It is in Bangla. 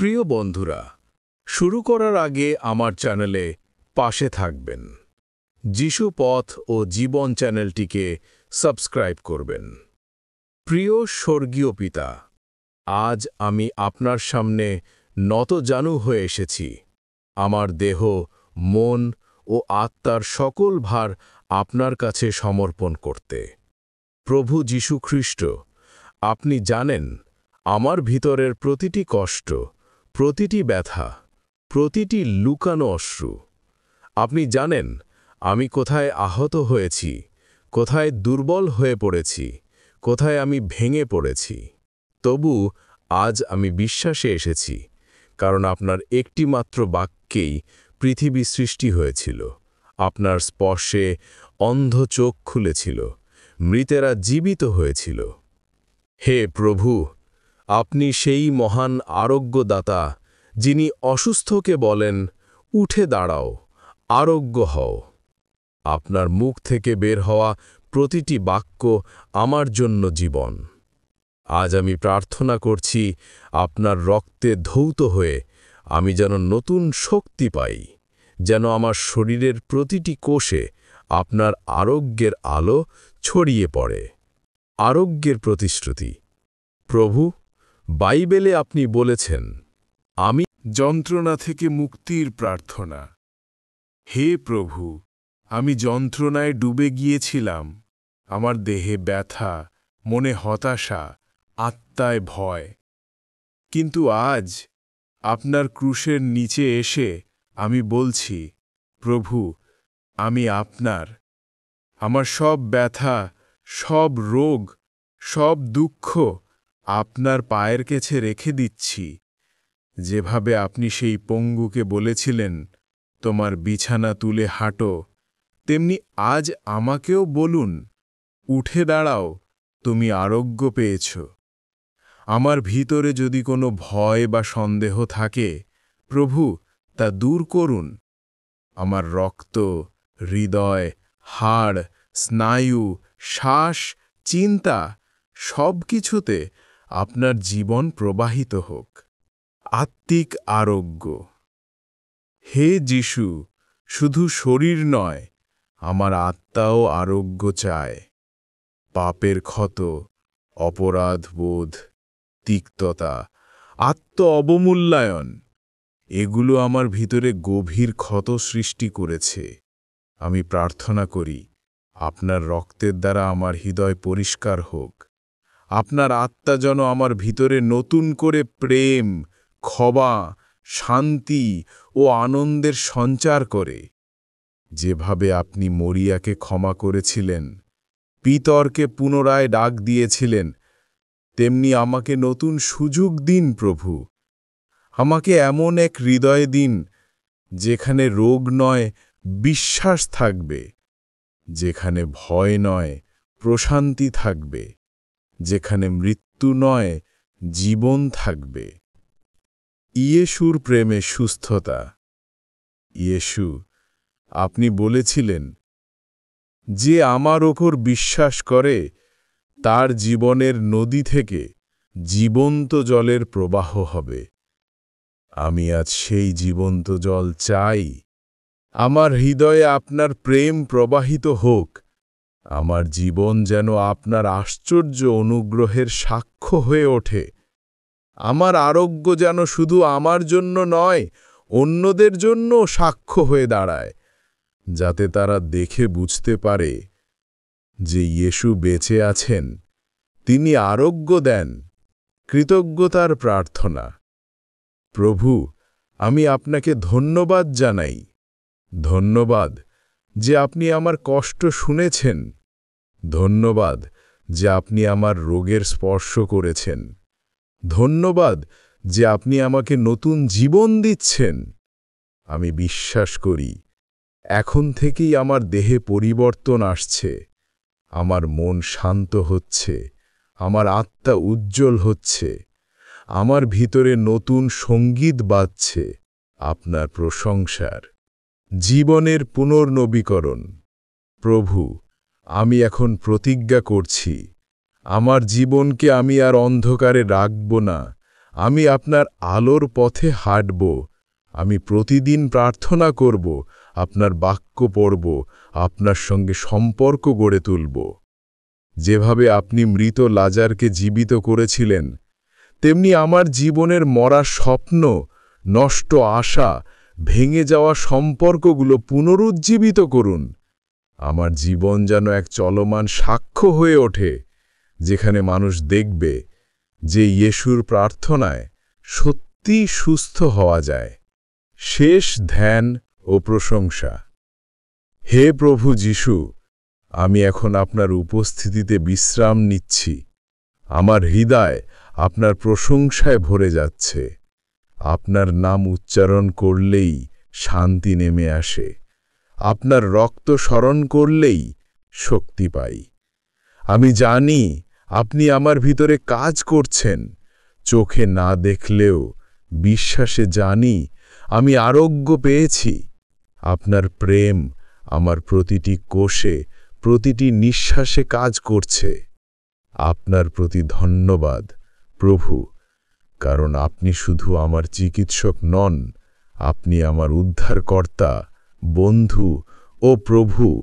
প্রিয় বন্ধুরা, শুরু করার আগে আমার চ্যানেলে পাশে থাকবেন। যিশু পথ ও জীবন চ্যানেলটিকে সাবস্ক্রাইব করবেন। প্রিয় স্বর্গীয় পিতা, আজ আমি আপনার সামনে নতজানু হয়ে এসেছি। আমার দেহ, মন ও আত্মার সকল ভার আপনার কাছে সমর্পণ করতে। প্রভু যীশু খ্রিস্ট, আপনি জানেন আমার ভিতরের প্রতিটি কষ্ট, প্রতিটি ব্যথা, প্রতিটি লুকানো অশ্রু। আপনি জানেন আমি কোথায় আহত হয়েছি, কোথায় দুর্বল হয়ে পড়েছি, কোথায় আমি ভেঙে পড়েছি। তবু আজ আমি বিশ্বাসে এসেছি, কারণ আপনার একটিমাত্র বাক্যেই পৃথিবী সৃষ্টি হয়েছিল। আপনার স্পর্শে অন্ধ চোখ খুলেছিল, মৃতেরা জীবিত হয়েছিল। হে প্রভু, আপনি সেই মহান আরোগ্যদাতা, যিনি অসুস্থকে বলেন, উঠে দাঁড়াও, আরোগ্য হও। আপনার মুখ থেকে বের হওয়া প্রতিটি বাক্য আমার জন্য জীবন। আজ আমি প্রার্থনা করছি, আপনার রক্তে ধৌত হয়ে আমি যেন নতুন শক্তি পাই, যেন আমার শরীরের প্রতিটি কোষে আপনার আরোগ্যের আলো ছড়িয়ে পড়ে। আরোগ্যের প্রতিশ্রুতি। প্রভু, বাইবেলে আপনি বলেছেন, আমি যন্ত্রণা থেকে মুক্তির প্রার্থনা। হে প্রভু, আমি যন্ত্রণায় ডুবে গিয়েছিলাম। আমার দেহে ব্যথা, মনে হতাশা, আত্মায় ভয়। কিন্তু আজ আপনার ক্রুশের নিচে এসে আমি বলছি, প্রভু, আমি আপনার। আমার সব ব্যথা, সব রোগ, সব দুঃখ আপনার পায়ের কাছে রেখে দিচ্ছি। যেভাবে আপনি সেই পঙ্গুকে বলেছিলেন, তোমার বিছানা তুলে হাঁটো, তেমনি আজ আমাকেও বলুন, উঠে দাঁড়াও, তুমি আরোগ্য পেয়েছ। আমার ভিতরে যদি কোনো ভয় বা সন্দেহ থাকে, প্রভু, তা দূর করুন। আমার রক্ত, হৃদয়, হাড়, স্নায়ু, শ্বাস, চিন্তা সব কিছুতে আপনার জীবন প্রবাহিত হোক। আত্মিক আরোগ্য। হে যিশু, শুধু শরীর নয়, আমার আত্মাও আরোগ্য চায়। পাপের ক্ষত, অপরাধবোধ, তিক্ততা, আত্ম অবমূল্যায়ন, এগুলো আমার ভিতরে গভীর ক্ষত সৃষ্টি করেছে। আমি প্রার্থনা করি, আপনার রক্তের দ্বারা আমার হৃদয় পরিষ্কার হোক। আপনার আত্মা যেন আমার ভিতরে নতুন করে প্রেম, ক্ষমা, শান্তি ও আনন্দের সঞ্চার করে। যেভাবে আপনি মরিয়াকে ক্ষমা করেছিলেন, পিতরকে পুনরায় ডাক দিয়েছিলেন, তেমনি আমাকে নতুন সুযোগ দিন প্রভু। আমাকে এমন এক হৃদয় দিন, যেখানে রোগ নয়, বিশ্বাস থাকবে, যেখানে ভয় নয়, প্রশান্তি থাকবে, যেখানে মৃত্যু নয়, জীবন থাকবে। ইয়েশুর প্রেমে সুস্থতা। ইয়েশু, আপনি বলেছিলেন, যে আমার ওপর বিশ্বাস করে, তার জীবনের নদী থেকে জীবন্ত জলের প্রবাহ হবে। আমি আজ সেই জীবন্ত জল চাই। আমার হৃদয়ে আপনার প্রেম প্রবাহিত হোক। আমার জীবন যেন আপনার আশ্চর্য অনুগ্রহের সাক্ষ্য হয়ে ওঠে। আমার আরোগ্য যেন শুধু আমার জন্য নয়, অন্যদের জন্য সাক্ষ্য হয়ে দাঁড়ায়, যাতে তারা দেখে বুঝতে পারে যে ইয়েশু বেঁচে আছেন, তিনি আরোগ্য দেন। কৃতজ্ঞতার প্রার্থনা। প্রভু, আমি আপনাকে ধন্যবাদ জানাই। ধন্যবাদ যে আপনি আমার কষ্ট শুনেছেন। ধন্যবাদ যে আপনি আমার রোগের স্পর্শ করেছেন। ধন্যবাদ যে আপনি আমাকে নতুন জীবন দিচ্ছেন। আমি বিশ্বাস করি, এখন থেকেই আমার দেহে পরিবর্তন আসছে। আমার মন শান্ত হচ্ছে, আমার আত্মা উজ্জ্বল হচ্ছে, আমার ভিতরে নতুন সঙ্গীত বাজছে আপনার প্রশংসার। জীবনের পুনর্নবীকরণ। প্রভু, আমি এখন প্রতিজ্ঞা করছি, আমার জীবনকে আমি আর অন্ধকারে রাখব না, আমি আপনার আলোর পথে হাঁটব। আমি প্রতিদিন প্রার্থনা করব, আপনার বাক্য পড়ব, আপনার সঙ্গে সম্পর্ক গড়ে তুলব। যেভাবে আপনি মৃত লাজারকে জীবিত করেছিলেন, তেমনি আমার জীবনের মরা স্বপ্ন, নষ্ট আশা, ভেঙে যাওয়া সম্পর্কগুলো পুনরুজ্জীবিত করুন। আমার জীবন যেন এক চলমান সাক্ষ্য হয়ে ওঠে, যেখানে মানুষ দেখবে যে ইয়েশুর প্রার্থনায় সত্যি সুস্থ হওয়া যায়। শেষ ধ্যান ও প্রশংসা। হে প্রভু যিশু, আমি এখন আপনার উপস্থিতিতে বিশ্রাম নিচ্ছি। আমার হৃদয় আপনার প্রশংসায় ভরে যাচ্ছে। আপনার নাম উচ্চারণ করলেই শান্তি নেমে আসে। আপনার রক্ত স্মরণ করলেই শক্তি পাই। আমি জানি আপনি আমার ভিতরে কাজ করছেন। চোখে না দেখলেও বিশ্বাসে জানি আমি আরোগ্য পেয়েছি। আপনার প্রেম আমার প্রতিটি কোষে, প্রতিটি নিঃশ্বাসে কাজ করছে। আপনার প্রতি ধন্যবাদ প্রভু, কারণ আপনি শুধু আমার চিকিৎসক নন, আপনি আমার উদ্ধারকর্তা, বন্ধু ও প্রভু।